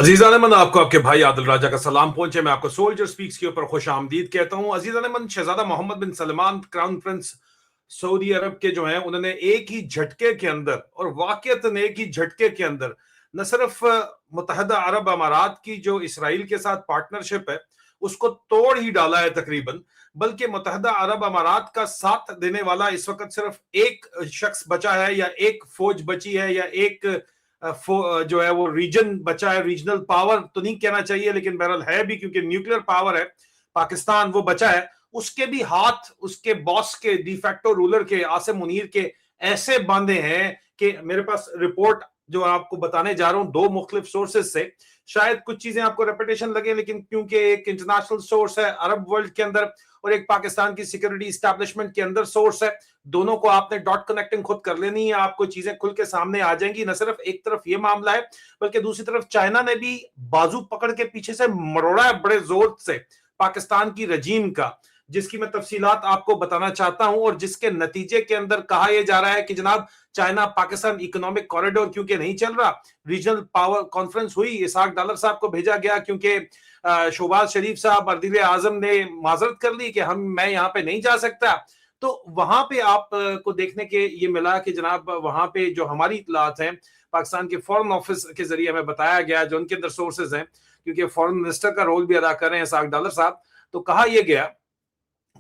अजीज़ान मन आपको आपके भाई आदिल राजा का सलाम पहुंचे। मैं आपको सोल्जर स्पीक्स के ऊपर खुश आमदीद कहता हूं। अजीज़ान मन, शहजादा मोहम्मद बिन सलमान क्राउन प्रिंस सऊदी अरब के जो हैं, उन्होंने एक ही झटके के अंदर और वाकईतन एक ही झटके के अंदर न सिर्फ मुत्तहदा अरब अमारात की जो इसराइल के साथ पार्टनरशिप है उसको तोड़ ही डाला है तकरीबन, बल्कि मुत्तहदा अरब अमारात का साथ देने वाला इस वक्त सिर्फ एक शख्स बचा है या एक फौज बची है या एक जो है वो रीजन बचा है। रीजनल पावर तो नहीं कहना चाहिए लेकिन बहरहाल है भी, क्योंकि न्यूक्लियर पावर है पाकिस्तान, वो बचा है। उसके भी हाथ उसके बॉस के डिफैक्टो रूलर के आसिम मुनीर के ऐसे बांधे हैं कि मेरे पास रिपोर्ट जो आपको बताने जा रहा हूं दो मुख्तलिफ सोर्सेज से, शायद कुछ चीजें आपको रेपिटेशन लगे लेकिन क्योंकि एक इंटरनेशनल सोर्स है अरब वर्ल्ड के अंदर और एक पाकिस्तान की सिक्योरिटी इस्टेब्लिशमेंट के अंदर सोर्स है, दोनों को आपने डॉट कनेक्टिंग खुद कर लेनी है, आपको चीजें खुल के सामने आ जाएंगी। न सिर्फ एक तरफ ये मामला है बल्कि दूसरी तरफ चाइना ने भी बाजू पकड़ के पीछे से मरोड़ा है बड़े जोर से पाकिस्तान की रजीम का, जिसकी मैं तफसीलात आपको बताना चाहता हूं और जिसके नतीजे के अंदर कहा यह जा रहा है कि जनाब चाइना पाकिस्तान इकोनॉमिक कॉरिडोर क्योंकि नहीं चल रहा, रीजनल पावर कॉन्फ्रेंस हुई, इसाक डालर साहब को भेजा गया क्योंकि शहबाज शरीफ साहब अर्दिल आजम ने माजरत कर ली कि मैं यहाँ पे नहीं जा सकता। तो वहां पे आप को देखने के ये मिला कि जनाब वहां पे जो हमारी इतलात हैं पाकिस्तान के फॉरेन ऑफिस के जरिए हमें बताया गया, जो उनके अंदर सोर्सेज हैं, क्योंकि फॉरेन मिनिस्टर का रोल भी अदा कर रहे हैं इसाक डालर साहब, तो कहा यह गया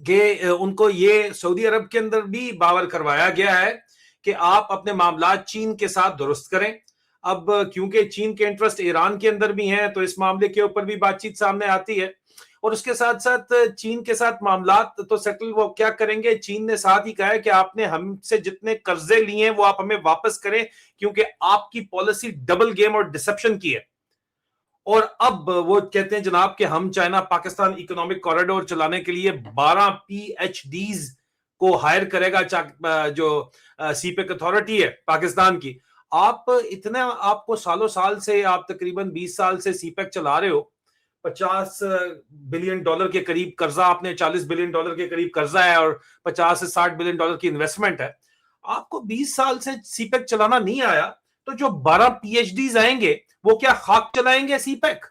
कि उनको ये सऊदी अरब के अंदर भी बावर करवाया गया है कि आप अपने मामला चीन के साथ दुरुस्त करें। अब क्योंकि चीन के इंटरेस्ट ईरान के अंदर भी हैं तो इस मामले के ऊपर भी बातचीत सामने आती है और उसके साथ साथ चीन के साथ मामला तो सेटल वो क्या करेंगे। चीन ने साथ ही कहा है कि आपने हमसे जितने कर्जे लिए हैं वो आप हमें वापस करें क्योंकि आपकी पॉलिसी डबल गेम और डिसेप्शन की है। और अब वो कहते हैं जनाब कि हम चाइना पाकिस्तान इकोनॉमिक कॉरिडोर चलाने के लिए 12 PhDs को हायर करेगा जो सीपेक अथॉरिटी है पाकिस्तान की। आप इतना आपको सालों साल से आप तकरीबन 20 साल से सीपेक चला रहे हो, $50 बिलियन के करीब कर्जा, आपने $40 बिलियन के करीब कर्जा है और $50 से $60 बिलियन की इन्वेस्टमेंट है। आपको 20 साल से सीपेक चलाना नहीं आया तो जो 12 PhDs आएंगे वो क्या खाक चलाएंगे सीपेक?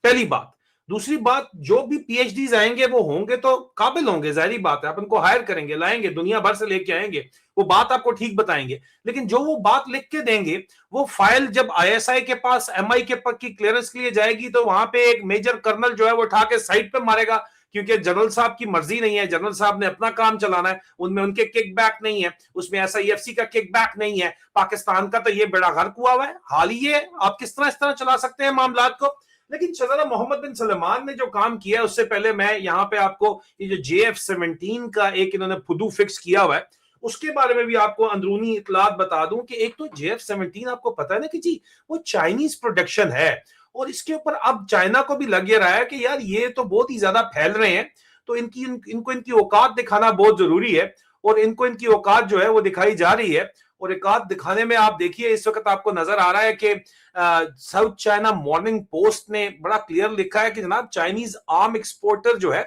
पहली बात। दूसरी बात, जो भी PhDs आएंगे वो होंगे तो काबिल होंगे, जाहिर बात है, अपन को हायर करेंगे, लाएंगे, दुनिया भर से लेके आएंगे, वो बात आपको ठीक बताएंगे, लेकिन जो वो बात लिख के देंगे वो फाइल जब ISI के पास MI के पद की क्लियरेंस के लिए जाएगी तो वहां पे एक मेजर कर्नल जो है वो उठा के साइड पे मारेगा, क्योंकि जनरल साहब की मर्जी नहीं है, जनरल साहब ने अपना काम चलाना है, उनमें उनके किक बैक नहीं है, उसमें SIFC का किक बैक नहीं है। पाकिस्तान का तो ये बेड़ा गर्क हुआ हुआ है, हाल ही है, आप किस तरह इस तरह चला सकते हैं मामलात को। लेकिन शहजादा मोहम्मद बिन सलमान ने जो काम किया है, उससे पहले मैं यहाँ पे आपको ये जो JF-17 का एक इन्होंने फुदू फिक्स किया हुआ है उसके बारे में भी आपको अंदरूनी इतलात बता दूं कि एक तो JF-17 आपको पता है ना कि जी वो चाइनीज प्रोडक्शन है और इसके ऊपर अब चाइना को भी लग रहा है कि यार ये तो बहुत ही ज्यादा फैल रहे हैं, तो इनको इनकी औकात दिखाना बहुत जरूरी है और इनको इनकी औकात जो है वो दिखाई जा रही है। और औकात दिखाने में आप देखिए इस वक्त आपको नजर आ रहा है कि साउथ चाइना मॉर्निंग पोस्ट ने बड़ा क्लियर लिखा है कि जनाब चाइनीज आर्म एक्सपोर्टर जो है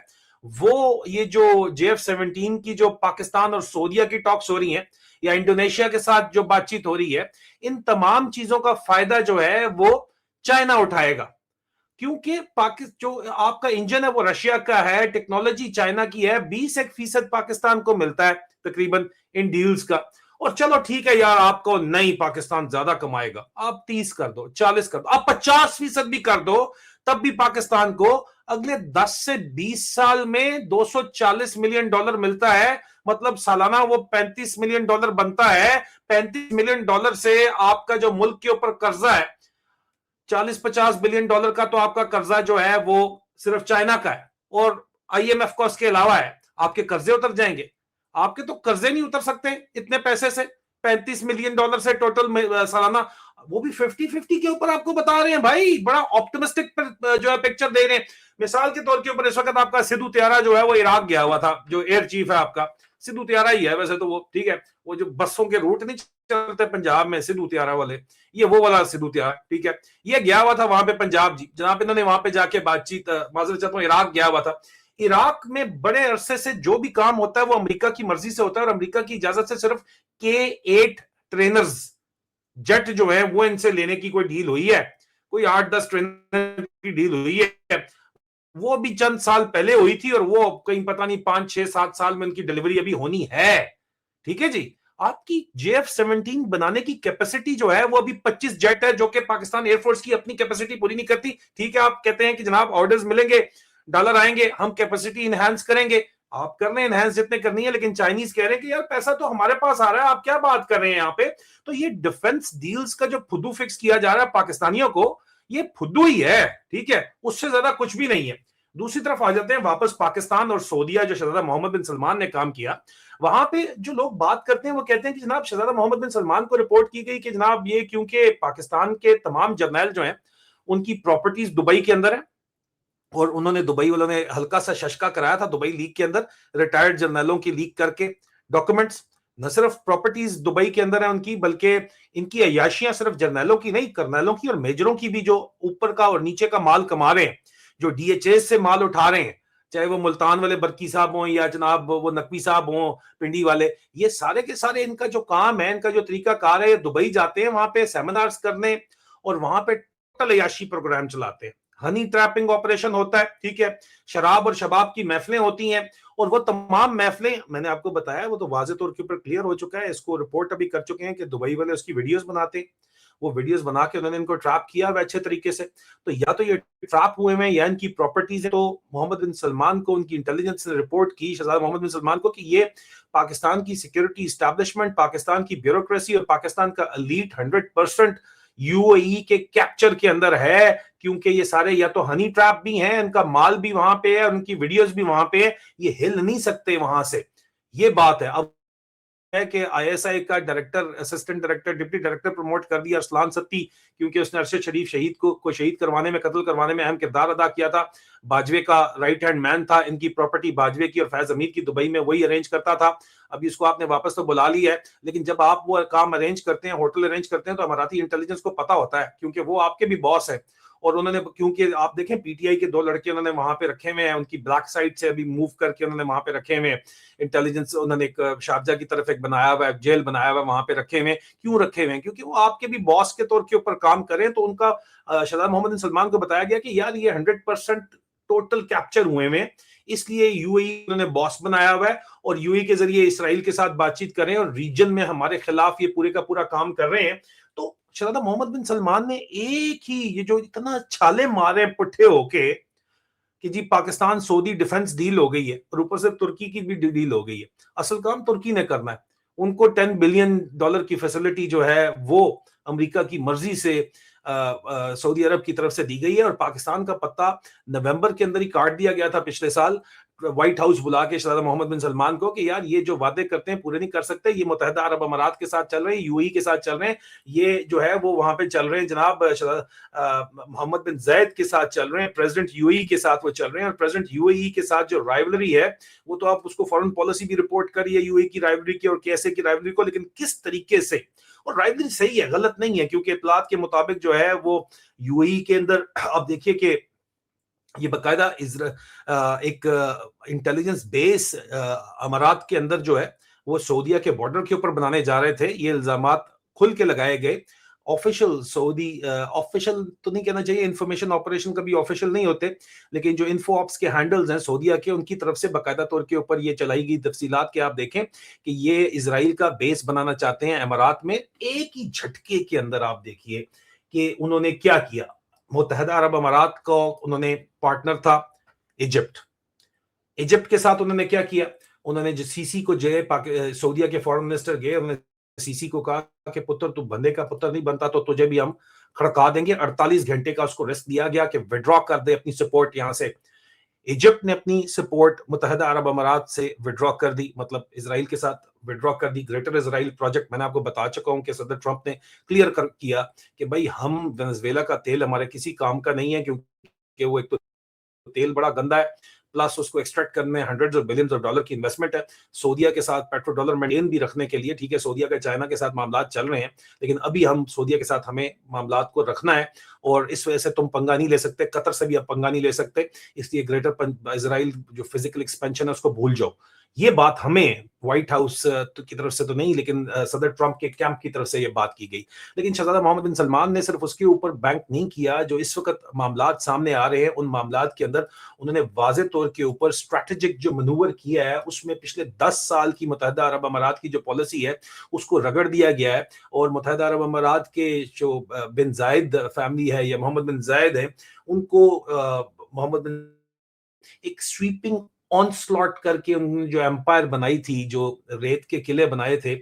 वो ये जो JF-17 की जो पाकिस्तान और सऊदीया की टॉक्स हो रही हैं या इंडोनेशिया के साथ जो बातचीत हो रही है, इन तमाम चीजों का फायदा जो है वो चाइना उठाएगा, क्योंकि पाकिस्तान जो आपका इंजन है वो रशिया का है, टेक्नोलॉजी चाइना की है, 20% पाकिस्तान को मिलता है तकरीबन इन डील्स का। और चलो ठीक है यार, आपको नहीं पाकिस्तान ज्यादा कमाएगा, आप 30 कर दो, 40 कर दो, आप 50% भी कर दो, तब भी पाकिस्तान को अगले 10 से 20 साल में $240 मिलियन मिलता है, मतलब सालाना वो $35 मिलियन बनता है। $35 मिलियन से आपका जो मुल्क के ऊपर कर्जा है 40-50 बिलियन डॉलर का, तो आपका कर्जा जो है वो सिर्फ चाइना का है और IMF को उसके अलावा है, आपके कर्जे उतर जाएंगे। आपके तो कर्जे नहीं उतर सकते इतने पैसे से, $35 मिलियन से टोटल सालाना, वो भी 50-50 के ऊपर आपको बता रहे हैं भाई, बड़ा ऑप्टिमिस्टिक जो है पिक्चर दे रहे हैं। मिसाल के तौर के ऊपर इस वक्त आपका सिद्धू त्यारा जो है वो इराक गया हुआ था, जो एयर चीफ है आपका सिद्धू त्यारा ही है वैसे तो, वो ठीक है, वो जो बसों के रूट नहीं चलते पंजाब में सिद्धू त्यारा वाले, ये वो वाला सिद्धू त्यारा, ठीक है, ये गया हुआ था वहां पे पंजाब जी जनाब, इन्होंने वहां पे जाके बातचीत, माजरत चाहता हूं, इराक गया हुआ था। इराक में बड़े अरसे से जो भी काम होता है वो अमेरिका की मर्जी से होता है और अमेरिका की इजाजत से सिर्फ K-8 ट्रेनर्स जेट जो है वो इनसे लेने की कोई डील हुई है, कोई 8-10 ट्रेनर की डील हुई है, वो भी चंद साल पहले हुई थी और वो कहीं पता नहीं 5-6-7 साल में उनकी डिलीवरी अभी होनी है। ठीक है जी। आपकी JF-17 बनाने की कैपेसिटी जो है वो अभी 25 जेट है, जो कि पाकिस्तान एयरफोर्स की अपनी कैपेसिटी पूरी नहीं करती। ठीक है, आप कहते हैं कि जनाब ऑर्डर्स मिलेंगे, डॉलर आएंगे, हम कैपेसिटी इनहांस करेंगे। आप कर रहे हैं इनहांस जितने करनी है, लेकिन चाइनीज कह रहे हैं कि यार पैसा तो हमारे पास आ रहा है, आप क्या बात कर रहे हैं यहाँ पे। तो ये डिफेंस डील्स का जो फुद्दू फिक्स किया जा रहा है पाकिस्तानियों को, ये फुद्दू ही है। ठीक है, उससे ज्यादा कुछ भी नहीं है। दूसरी तरफ आ जाते हैं वापस पाकिस्तान और सऊदीया, जो शहजादा मोहम्मद बिन सलमान ने काम किया, वहां पे जो लोग बात करते हैं वो कहते हैं कि जनाब शहजादा मोहम्मद बिन सलमान को रिपोर्ट की गई कि जनाब ये क्योंकि पाकिस्तान के तमाम जर्नैल जो हैं उनकी प्रॉपर्टीज दुबई के अंदर है, और उन्होंने दुबई वालों ने हल्का सा शशका कराया था दुबई लीग के अंदर, रिटायर्ड जर्नैलों की लीक करके डॉक्यूमेंट्स। न सिर्फ प्रॉपर्टीज दुबई के अंदर है उनकी, बल्कि इनकी अयाशियां सिर्फ जर्नैलों की नहीं, कर्नैलों की और मेजरों की भी, जो ऊपर का और नीचे का माल कमा रहे हैं, जो DHS से माल उठा रहे हैं, चाहे वो मुल्तान वाले बरकी साहब हों या जनाब वो नकवी साहब हों पिंडी वाले, ये सारे के सारे इनका जो काम है, इनका जो तरीका कार है, दुबई जाते हैं वहां पे सेमिनार्स करने और वहां पे टोटल अयाशी प्रोग्राम चलाते हैं। हनी ट्रैपिंग ऑपरेशन होता है, ठीक है, शराब और शबाब की महफिलें होती हैं, और वो तमाम महफिलें मैंने आपको बताया वो तो वाज़े तौर के ऊपर क्लियर हो चुका है। इसको रिपोर्ट अभी कर चुके हैं कि दुबई वाले उसकी वीडियोस बनाते हैं, वो वीडियोस बना के उन्होंने इनको ट्रैप किया हुआ अच्छे तरीके से। तो या तो ये ट्रैप हुए हैं या इनकी प्रॉपर्टीज है। तो मोहम्मद बिन सलमान को उनकी इंटेलिजेंस ने रिपोर्ट की, शहजादा मोहम्मद बिन सलमान को, कि ये पाकिस्तान की सिक्योरिटी इस्टेब्लिशमेंट, पाकिस्तान की ब्यूरोक्रेसी और पाकिस्तान का एलीट 100% UAE के कैप्चर के अंदर है, क्योंकि ये सारे या तो हनी ट्रैप भी हैं, इनका माल भी वहां पे है, उनकी वीडियोस भी वहां पे है, ये हिल नहीं सकते वहां से। ये बात है। अब है कि ISI का director, assistant director, deputy director promote कर दिया अरसलान सत्ती, क्योंकि उसने अरशद शरीफ शहीद को शहीद करवाने में, कत्ल करवाने में अहम किरदार अदा किया था। बाजवे का राइट हैंड मैन था, इनकी प्रॉपर्टी बाजवे की और फैज अमीर की दुबई में वही अरेंज करता था। अभी इसको आपने वापस तो बुला लिया है, लेकिन जब आप वो काम अरेंज करते हैं, होटल अरेंज करते हैं, तो अमाराती इंटेलिजेंस को पता होता है, क्योंकि वो आपके भी बॉस है। और उन्होंने, क्योंकि आप देखें PTI के 2 लड़के उन्होंने वहां पे रखे हुए हैं, उनकी ब्लैक साइड से अभी मूव करके उन्होंने वहां पे रखे हुए हैं इंटेलिजेंस। उन्होंने एक शारजा की तरफ एक बनाया हुआ है, जेल बनाया हुआ है, वहां पे रखे हुए हैं। क्यों रखे हुए हैं? क्योंकि वो आपके भी बॉस के तौर के ऊपर काम करें। तो उनका शहजादा मोहम्मद बिन सलमान को बताया गया कि यार ये 100% टोटल कैप्चर हुए हैं, इसलिए UAE उन्होंने बॉस बनाया हुआ है, और UAE के जरिए इसराइल के साथ बातचीत करें और रीजन में हमारे खिलाफ ये पूरे का पूरा काम कर रहे हैं। तो शहजादा मोहम्मद बिन सलमान ने एक ही, ये जो इतना छाले मारे पुट्ठे होके कि जी पाकिस्तान सऊदी डिफेंस डील हो गई है, और ऊपर से तुर्की की भी डील हो गई है। असल काम तुर्की ने करना है। उनको $10 बिलियन की फैसिलिटी जो है वो अमेरिका की मर्जी से सऊदी अरब की तरफ से दी गई है, और पाकिस्तान का पत्ता नवंबर के अंदर ही काट दिया गया था पिछले साल, व्हाइट हाउस बुला के शहजादा मोहम्मद बिन सलमान को, कि यार ये जो वादे करते हैं पूरे नहीं कर सकते। ये मुत्तहिदा अरब अमारात के साथ चल रहे हैं, UAE के साथ चल रहे हैं, ये जो है वो वहां पे चल रहे हैं जनाब मोहम्मद बिन जैद के साथ चल रहे हैं, प्रेसिडेंट UAE के साथ वो चल रहे हैं। और प्रेसिडेंट UAE के साथ जो राइवलरी है, वो तो आप उसको फॉरेन पॉलिसी भी रिपोर्ट करिए UAE की राइवलरी की और कैसे की राइवलरी को, लेकिन किस तरीके से। और राइवलरी सही है, गलत नहीं है, क्योंकि इत्तलात के मुताबिक जो है वो UAE के अंदर आप देखिए कि ये बकायदा एक इंटेलिजेंस बेस अमारात के अंदर जो है वो सऊदीया के बॉर्डर के ऊपर बनाने जा रहे थे। ये इल्जामात खुल के लगाए गए। ऑफिशियल सऊदी, ऑफिशियल तो नहीं कहना चाहिए, इंफॉर्मेशन ऑपरेशन कभी ऑफिशियल नहीं होते, लेकिन जो इन्फो ऑप्स के हैंडल्स हैं सऊदीया के, उनकी तरफ से बाकायदा तौर के ऊपर ये चलाई गई तफसीलात के आप देखें कि ये इजराइल का बेस बनाना चाहते हैं अमारात में। एक ही झटके के अंदर आप देखिए कि उन्होंने क्या किया। मुत्तहिदा अरब अमारात को उन्होंने पार्टनर था इजिप्ट, इजिप्ट के साथ उन्होंने क्या किया, उन्होंने जो सीसी को जो सऊदीया के फॉरेन मिनिस्टर गए, उन्होंने सीसी को कहा कि पुत्र तू बंदे का पुत्र नहीं बनता तो तुझे भी हम खड़का देंगे। 48 घंटे का उसको रेस्ट दिया गया कि विड्रॉ कर दे अपनी सपोर्ट यहां से। इजिप्ट ने अपनी सपोर्ट मुत्तहिदा अरब अमारात से विड्रॉ कर दी, मतलब इसराइल के साथ विड्रॉ कर दी। ग्रेटर इसराइल प्रोजेक्ट मैंने आपको बता चुका हूं कि सदर ट्रंप ने क्लियर कर किया कि भाई हम वेनेजुएला का तेल हमारे किसी काम का नहीं है, क्योंकि वो एक तो तेल बड़ा गंदा है, प्लस उसको एक्सट्रैक्ट करने में $100 of billions की इन्वेस्टमेंट है। सऊदीया के साथ पेट्रो डॉलर मेंटेन भी रखने के लिए, ठीक है, सऊदीया का चाइना के साथ मामला चल रहे हैं, लेकिन अभी हम सऊदीया के साथ हमें मामला को रखना है, और इस वजह से तुम पंगा नहीं ले सकते, कतर से भी अब पंगा नहीं ले सकते, इसलिए ग्रेटर इजराइल जो फिजिकल एक्सपेंशन है उसको भूल जाओ। یہ بات ہمیں وائٹ ہاؤس کی طرف سے تو نہیں لیکن صدر ٹرمپ کے کیمپ کی طرف سے یہ بات کی گئی. لیکن شہزادہ محمد بن سلمان نے صرف اس کے اوپر بینک نہیں کیا. جو اس وقت معاملات سامنے آ رہے ہیں ان معاملات کے اندر انہوں نے واضح طور کے اوپر اسٹریٹجک جو منور کیا ہے اس میں پچھلے 10 سال کی متحدہ عرب امارات کی جو پالیسی ہے اس کو رگڑ دیا گیا ہے. اور متحدہ عرب امارات کے جو بن زائد فیملی ہے یا محمد بن زائد ہے ان کو محمد بن ایک سویپنگ آن سلاٹ کر کے انہوں نے جو امپائر بنائی تھی, جو ریت کے قلعے بنائے تھے,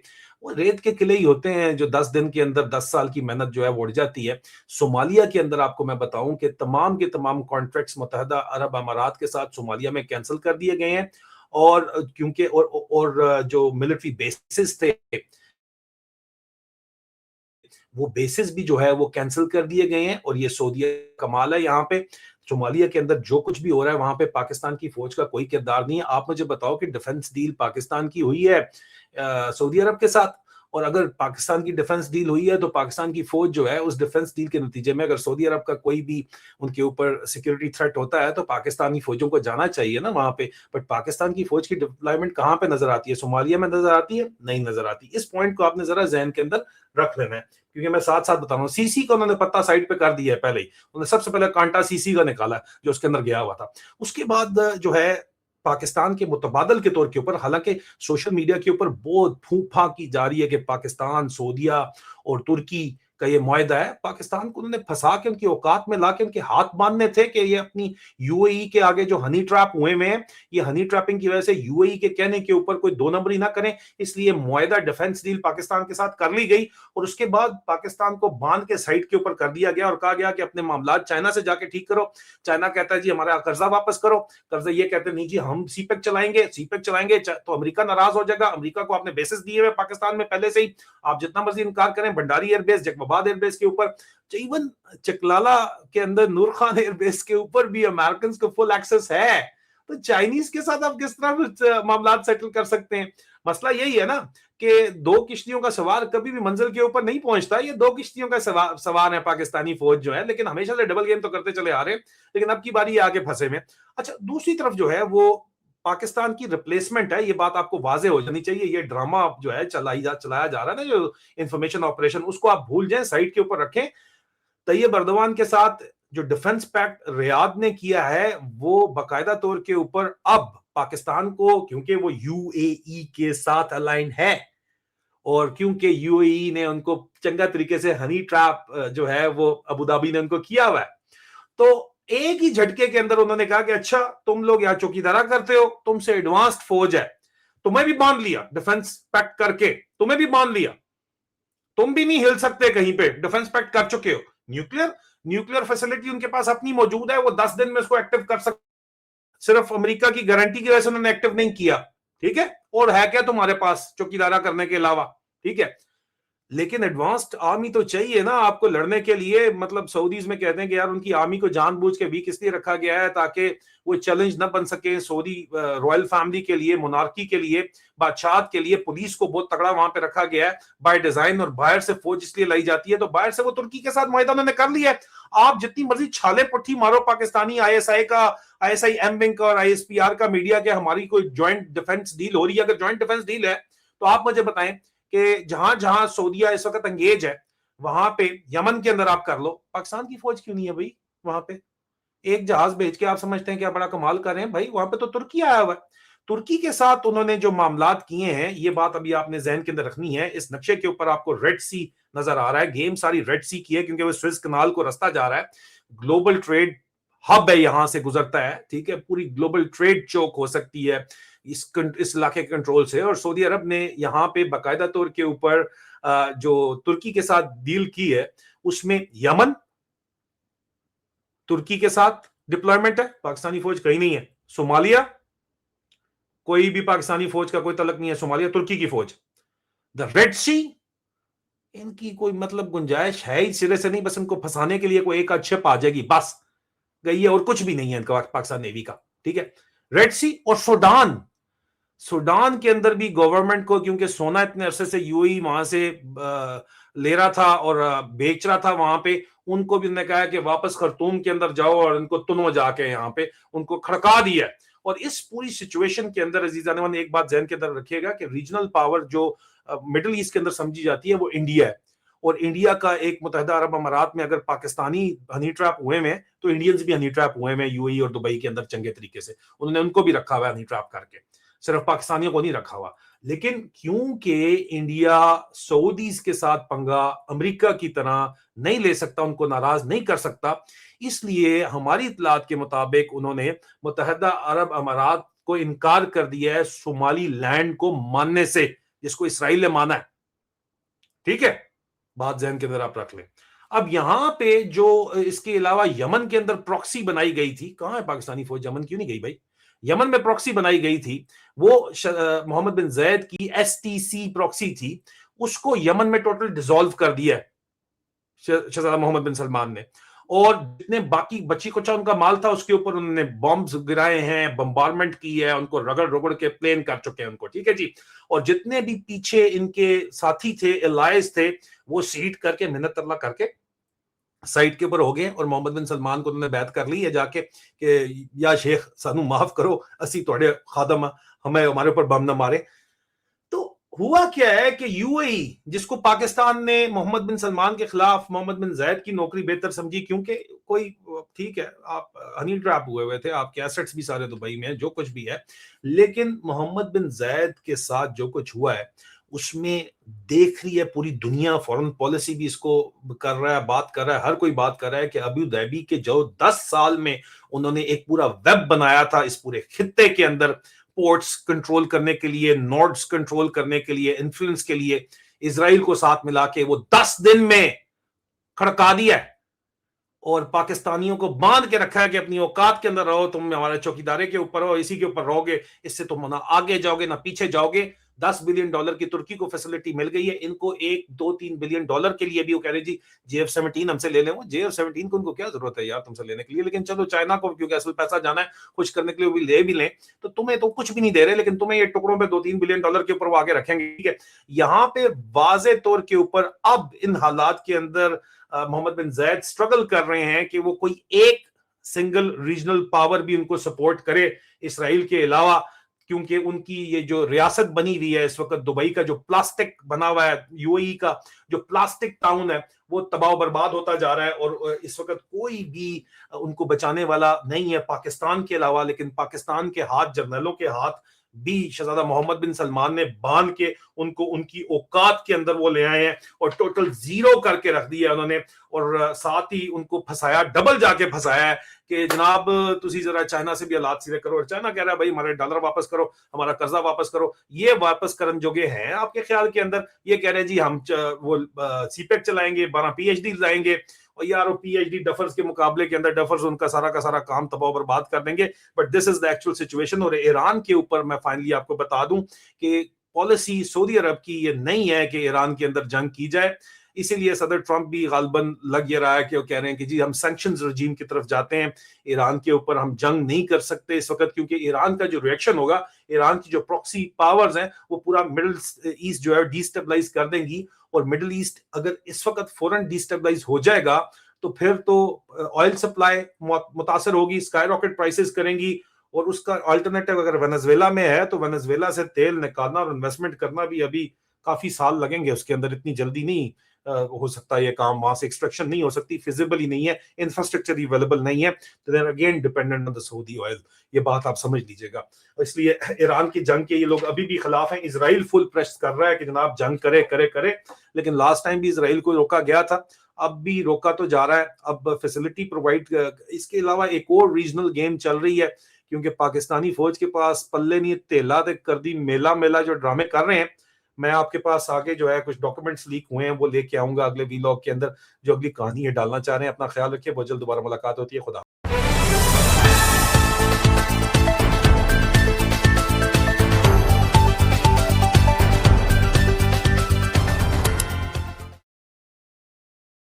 وہ ریت کے قلعے ہی ہوتے ہیں جو 10 دن کے اندر 10 سال کی محنت جو ہے وہ اڑ جاتی ہے. صومالیہ کے اندر آپ کو میں بتاؤں کہ تمام کے تمام کانٹریکٹس متحدہ عرب امارات کے ساتھ صومالیہ میں کینسل کر دیے گئے ہیں. اور کیونکہ اور جو ملٹری بیسز تھے وہ بیسز بھی جو ہے وہ کینسل کر دیے گئے ہیں. اور یہ سعودیہ کمال ہے یہاں پہ صومالیہ کے اندر جو کچھ بھی ہو رہا ہے وہاں پہ پاکستان کی فوج کا کوئی کردار نہیں ہے. آپ مجھے بتاؤ کہ ڈیفنس ڈیل پاکستان کی ہوئی ہے سعودی عرب کے ساتھ, اور اگر پاکستان کی ڈیفنس ڈیل ہوئی ہے تو پاکستان کی فوج جو ہے اس ڈیفنس ڈیل کے نتیجے میں اگر سعودی عرب کا کوئی بھی ان کے اوپر سیکورٹی تھریٹ ہوتا ہے تو پاکستانی فوجوں کو جانا چاہیے نا وہاں پہ. بٹ پاکستان کی فوج کی ڈپلائمنٹ کہاں پہ نظر آتی ہے؟ صومالیہ میں نظر آتی ہے؟ نہیں نظر آتی. اس پوائنٹ کو آپ نے ذرا ذہن کے اندر رکھ لینا ہے کیونکہ میں ساتھ ساتھ بتا رہا ہوں. سی سی کا انہوں نے پتہ سائڈ پہ کر دیا ہے پہلے ہی. انہوں نے سب سے پہلے کانٹا سی سی کا نکالا جو اس کے اندر گیا ہوا تھا. اس کے بعد جو ہے پاکستان کے متبادل کے طور کے اوپر حالانکہ سوشل میڈیا کے اوپر بہت پھونک پھانک کی جا رہی ہے کہ پاکستان سعودیہ اور ترکی کا یہ معاہدہ ہے. پاکستان کو انہوں نے پھنسا کے ان کی اوقات میں لا کے ان کے ہاتھ باندھنے تھے کہ یہ اپنی یو اے ای کے آگے جو ہنی ٹریپ ہوئے ہیں یہ ہنی ٹریپنگ کی وجہ سے یو اے ای کے کہنے کے اوپر کوئی دو نمبری نہ کریں. اس لیے معاہدہ ڈیفنس ڈیل پاکستان کے ساتھ کر لی گئی اور اس کے بعد پاکستان کو باندھ کے سائٹ کے اوپر کر دیا گیا اور کہا گیا کہ اپنے معاملات چائنا سے جا کے ٹھیک کرو. چائنا کہتا ہے جی ہمارا قرضہ واپس کرو. قرضہ یہ کہتے ہیں نہیں جی ہم سی پیک چلائیں گے تو امریکہ ناراض ہو جائے گا. امریکہ کو آپ نے بیسز دیے ہوئے پاکستان میں پہلے سے ہی, آپ جتنا مرضی انکار کریں. بنڈاری ایئر بیس, جیکباباد ایئر بیس کے اوپر, ایون چکلالا کے اندر نور خان ایئر بیس کے اوپر بھی امریکنز کو فل ایکسس ہے. تو چائنیز کے ساتھ آپ کس طرح معاملات سیٹل کر سکتے ہیں؟ مسئلہ یہی ہے نا کہ دو کشتیوں کا سوار کبھی بھی منزل کے اوپر نہیں پہنچتا. یہ دو کشتیوں کا سوار ہے پاکستانی فوج جو ہے, لیکن ہمیشہ سے ڈبل گیم تو کرتے چلے آ رہے ہیں, لیکن اب کی باری یہ آگے پھنسے میں. اچھا دوسری طرف جو ہے وہ پاکستان کی ریپلیسمنٹ ہے. یہ بات آپ کو واضح ہو جانی چاہیے. یہ ڈرامہ جو ہے چلایا جا رہا ہے نا جو انفارمیشن آپریشن, اس کو آپ بھول جائیں, سائٹ کے اوپر رکھیں. طیب اردوان کے ساتھ جو ڈیفنس پیکٹ ریاض نے کیا ہے وہ باقاعدہ طور کے اوپر اب پاکستان کو, کیونکہ وہ یو اے ای کے ساتھ الائن ہے اور کیونکہ یو اے ای نے ان کو چنگا طریقے سے ہنی ٹریپ جو ہے وہ ابوظہبی نے ان کو کیا ہوا ہے, تو ایک ہی جھٹکے کے اندر انہوں نے کہا کہ اچھا تم لوگ یہاں چوکیدارا کرتے ہو, تم سے ایڈوانسڈ فوج ہے, تمہیں بھی باندھ لیا ڈیفنس پیکٹ کر کے, تمہیں بھی باندھ لیا, تم بھی نہیں ہل سکتے کہیں پہ, ڈیفنس پیکٹ کر چکے ہو. نیوکلیر فیسلٹی ان کے پاس اپنی موجود ہے, وہ 10 دن میں اس کو ایکٹیو کر سکتے. صرف امریکہ کی گارنٹی کی وجہ سے انہوں نے ایکٹیو نہیں کیا, ٹھیک ہے, اور ہے کیا تمہارے پاس چوکیدارا کرنے کے علاوہ, ٹھیک ہے. لیکن ایڈوانسڈ آرمی تو چاہیے نا آپ کو لڑنے کے لیے. مطلب سعودیز میں کہتے ہیں کہ یار ان کی آرمی کو جان بوجھ کے ویک اس لیے رکھا گیا ہے تاکہ وہ چیلنج نہ بن سکے سعودی رائل فیملی کے لیے, مونارکی کے لیے, بادشاہت کے لیے. پولیس کو بہت تگڑا وہاں پہ رکھا گیا ہے بائی ڈیزائن, اور باہر سے فوج اس لیے لائی جاتی ہے. تو باہر سے وہ ترکی کے ساتھ معاہدہ انہوں نے کر لیا ہے. آپ جتنی مرضی چھالے پٹھی مارو Pakistani I S I am wing کا اور آئی ایس پی آر کا میڈیا کے ہماری کوئی جوائنٹ ڈیفنس ڈیل ہو رہی ہے. اگر جوائنٹ ڈیفنس ڈیل ہے تو آپ مجھے بتائیں کہ جہاں جہاں سعودیہ اس وقت انگیج ہے وہاں پہ یمن کے اندر آپ کر لو, پاکستان کی فوج کیوں نہیں ہے بھائی وہاں پہ؟ ایک جہاز بھیج کے آپ سمجھتے ہیں کہ آپ بڑا کمال کر رہے ہیں بھائی, وہاں پہ تو ترکی آیا ہوا ہے. ترکی کے ساتھ انہوں نے جو معاملات کیے ہیں, یہ بات ابھی آپ نے ذہن کے اندر رکھنی ہے. اس نقشے کے اوپر آپ کو ریڈ سی نظر آ رہا ہے, گیم ساری ریڈ سی کی ہے کیونکہ وہ سوئز کنال کو رستہ جا رہا ہے. گلوبل ٹریڈ ہب ہے, یہاں سے گزرتا ہے, ٹھیک ہے, پوری گلوبل ٹریڈ چوک ہو سکتی ہے اس علاقے کے کنٹرول سے. اور سعودی عرب نے یہاں پہ باقاعدہ طور کے اوپر جو ترکی کے ساتھ ڈیل کی ہے اس میں یمن ترکی کے ساتھ ڈپلائمنٹ ہے, پاکستانی فوج کہیں نہیں ہے. صومالیہ کوئی بھی پاکستانی فوج کا کوئی تعلق نہیں ہے, صومالیہ ترکی کی فوج. دا ریڈ سی ان کی کوئی مطلب گنجائش ہے ہی سرے سے نہیں, بس ان کو پھنسانے کے لیے کوئی ایک آدھ شپ آ جائے گی بس گئی ہے, اور کچھ بھی نہیں ہے ان کا پاکستان نیوی کا, ٹھیک ہے. ریڈ سی اور سوڈان کے اندر بھی گورنمنٹ کو, کیونکہ سونا اتنے عرصے سے یو ای وہاں سے لے رہا تھا اور بیچ رہا تھا وہاں پہ, ان کو بھی انہوں نے کہا کہ واپس خرطوم کے اندر جاؤ اور ان کو تنو جا کے یہاں پہ ان کو کھڑکا دیا. اور اس پوری سچویشن کے اندر عزیزان من ایک بات ذہن کے اندر رکھیے گا کہ ریجنل پاور جو مڈل ایسٹ کے اندر سمجھی جاتی ہے وہ انڈیا ہے، اور انڈیا کا ایک متحدہ عرب امارات میں اگر پاکستانی ہنی ٹریپ ہوئے میں تو انڈینز بھی ہنی ٹریپ ہوئے میں یو اے ای اور دبئی کے اندر چنگے طریقے سے، انہوں نے ان کو بھی رکھا ہوا ہے ہنی ٹریپ کر کے، صرف پاکستانیوں کو نہیں رکھا ہوا۔ لیکن کیونکہ انڈیا سعودیز کے ساتھ پنگا امریکہ کی طرح نہیں لے سکتا، ان کو ناراض نہیں کر سکتا، اس لیے ہماری اطلاعات کے مطابق انہوں نے متحدہ عرب امارات کو انکار کر دیا ہے صومالی لینڈ کو ماننے سے، جس کو اسرائیل نے مانا ہے۔ ٹھیک ہے، بات ذہن کے اندر آپ رکھ لیں۔ اب یہاں پہ جو اس کے علاوہ یمن کے اندر پروکسی بنائی گئی تھی، کہاں ہے پاکستانی فوج؟ یمن کیوں نہیں گئی بھائی؟ یمن میں پروکسی بنائی گئی تھی، وہ محمد بن زید کی ایس ٹی سی پروکسی تھی، اس کو یمن میں ٹوٹل ڈیزالو کر دیا ہے شہزادہ محمد بن سلمان نے، اور جتنے باقی بچی کچا ان کا مال تھا اس کے اوپر انہوں نے بمبز گرائے ہیں، بمبارمنٹ کی ہے، ان کو رگڑ رگڑ کے پلین کر چکے ہیں ان کو، ٹھیک ہے جی۔ اور جتنے بھی پیچھے ان کے ساتھی تھے، الائز تھے، وہ سیٹ کر کے منت اللہ کر کے سائٹ کے اوپر ہو گئے، اور محمد بن سلمان کو انہوں نے بیعت کر لی ہے جا کے کہ یا شیخ سانو معاف کرو، اسی تھوڑے خادم ہمیں ہمارے اوپر بم نہ مارے۔ تو ہوا کیا ہے کہ یو اے ای جس کو پاکستان نے محمد بن سلمان کے خلاف محمد بن زید کی نوکری بہتر سمجھی، کیونکہ کوئی ٹھیک ہے آپ ہنی ٹریپ ہوئے تھے، آپ کے ایسٹس بھی سارے دبئی میں ہیں، جو کچھ بھی ہے، لیکن محمد بن زید کے ساتھ جو کچھ ہوا ہے اس میں دیکھ رہی ہے پوری دنیا، فورن پالیسی بھی اس کو کر رہا ہے، بات کر رہا ہے، ہر کوئی بات کر رہا ہے کہ ابو ظہبی کے جو 10 سال میں انہوں نے ایک پورا ویب بنایا تھا اس پورے خطے کے اندر، پورٹس کنٹرول کرنے کے لیے، نوڈز کنٹرول کرنے کے لیے، انفلوئنس کے لیے، اسرائیل کو ساتھ ملا کے وہ 10 دن میں کھڑکا دیا ہے، اور پاکستانیوں کو باندھ کے رکھا ہے کہ اپنی اوقات کے اندر رہو، تم ہمارے چوکیدارے کے اوپر ہو، اسی کے اوپر رہو گے، اس سے تم نہ آگے جاؤ گے نہ پیچھے جاؤ گے۔ $10 بلین کی ترکی کو فیسلٹی مل گئی ہے، ان کو $1-2-3 بلین کے لیے بھی وہ کہہ رہے جی JF-17 ہم سے لے لیں، وہ JF-17 کو ان کو کیا ضرورت ہے یار تم سے لینے کے لیے، لیکن چلو چائنا کو کیونکہ اصل پیسہ جانا ہے خوش کرنے کے لیے وہ بھی لے بھی لیں، تو تمہیں تو کچھ بھی نہیں دے رہے، لیکن تمہیں یہ ٹکڑوں پہ $2-3 بلین کے اوپر وہ آگے رکھیں گے، ٹھیک ہے۔ یہاں پہ واضح طور کے اوپر اب ان حالات کے اندر محمد بن زید سٹرگل کر رہے ہیں کہ وہ کوئی ایک سنگل ریجنل پاور بھی ان کو سپورٹ کرے اسرائیل کے علاوہ، کیونکہ ان کی یہ جو ریاست بنی ہوئی ہے اس وقت، دبئی کا جو پلاسٹک بنا ہوا ہے، یو اے ای کا جو پلاسٹک ٹاؤن ہے، وہ تباہ و برباد ہوتا جا رہا ہے، اور اس وقت کوئی بھی ان کو بچانے والا نہیں ہے پاکستان کے علاوہ۔ لیکن پاکستان کے ہاتھ، جرنیلوں کے ہاتھ بھی شہزادہ محمد بن سلمان نے باندھ کے ان کو ان کی اوقات کے اندر وہ لے آئے ہیں، اور ٹوٹل زیرو کر کے رکھ دیا انہوں نے، اور ساتھ ہی ان کو پھنسایا، ڈبل جا کے پھنسایا ہے کہ جناب تسی ذرا چائنا سے بھی حالات سیدھے کرو، اور چائنا کہہ رہا ہے بھائی ہمارے ڈالر واپس کرو، ہمارا قرضہ واپس کرو۔ یہ واپس کرن جوگے ہیں آپ کے خیال کے اندر؟ یہ کہہ رہے ہیں جی ہم وہ سی پیک چلائیں گے، 12 PhD لائیں گے، اور یار وہ PhD ڈفرز کے مقابلے کے اندر ڈفرز ان کا سارا کام تباہ و برباد کر دیں گے۔ But this is the actual situation. اور ایران کے اوپر میں فائنلی آپ کو بتا دوں کہ پالیسی سعودی عرب کی یہ نہیں ہے کہ ایران کے اندر جنگ کی جائے، اسی لیے صدر ٹرمپ بھی غالباً لگ یہ رہا ہے کہ وہ کہہ رہے ہیں کہ جی ہم سینکشنز رجیم کی طرف جاتے ہیں، ایران کے اوپر ہم جنگ نہیں کر سکتے اس وقت، کیونکہ ایران کا جو ریئیکشن ہوگا، ایران کی جو پروکسی پاورز ہیں وہ پورا مڈل ایسٹ جو ہے ڈی سٹیبلائز کر دیں گی، اور مڈل ایسٹ اگر اس وقت فوراً ڈی سٹیبلائز ہو جائے گا تو پھر تو آئل سپلائی متاثر ہوگی، اسکائی راکٹ پرائسز کریں گی، اور اس کا آلٹرنیٹو اگر وینزویلا میں ہے تو وینزویلا سے تیل نکالنا اور انویسٹمنٹ کرنا بھی ابھی کافی سال لگیں گے، اس کے اندر اتنی جلدی نہیں ہو سکتا یہ کام، وہاں سے ایکسٹریکشن نہیں ہو سکتی، فیزیبل ہی نہیں ہے، انفراسٹرکچر ہی اویلیبل نہیں ہے، تو there again dependent on the Saudi oil, یہ بات آپ سمجھ لیجئے گا۔ اس لیے ایران کی جنگ کے یہ لوگ ابھی بھی خلاف ہیں، اسرائیل فل پریس کر رہا ہے کہ جناب جنگ کرے، لیکن لاسٹ ٹائم بھی اسرائیل کو روکا گیا تھا، اب بھی روکا تو جا رہا ہے، اب فیسلٹی پرووائڈ۔ اس کے علاوہ ایک اور ریجنل گیم چل رہی ہے، کیونکہ پاکستانی فوج کے پاس پلے نہیں، تیلا تے کر دی میلا جو ڈرامے کر رہے ہیں۔ میں آپ کے پاس آگے جو ہے کچھ ڈاکومنٹس لیک ہوئے ہیں وہ لے کے آؤں گا اگلے ویلاگ کے اندر، جو اگلی کہانی ہے ڈالنا چاہ رہے ہیں۔ اپنا خیال رکھیے، بہت جلد دوبارہ ملاقات ہوتی ہے، خدا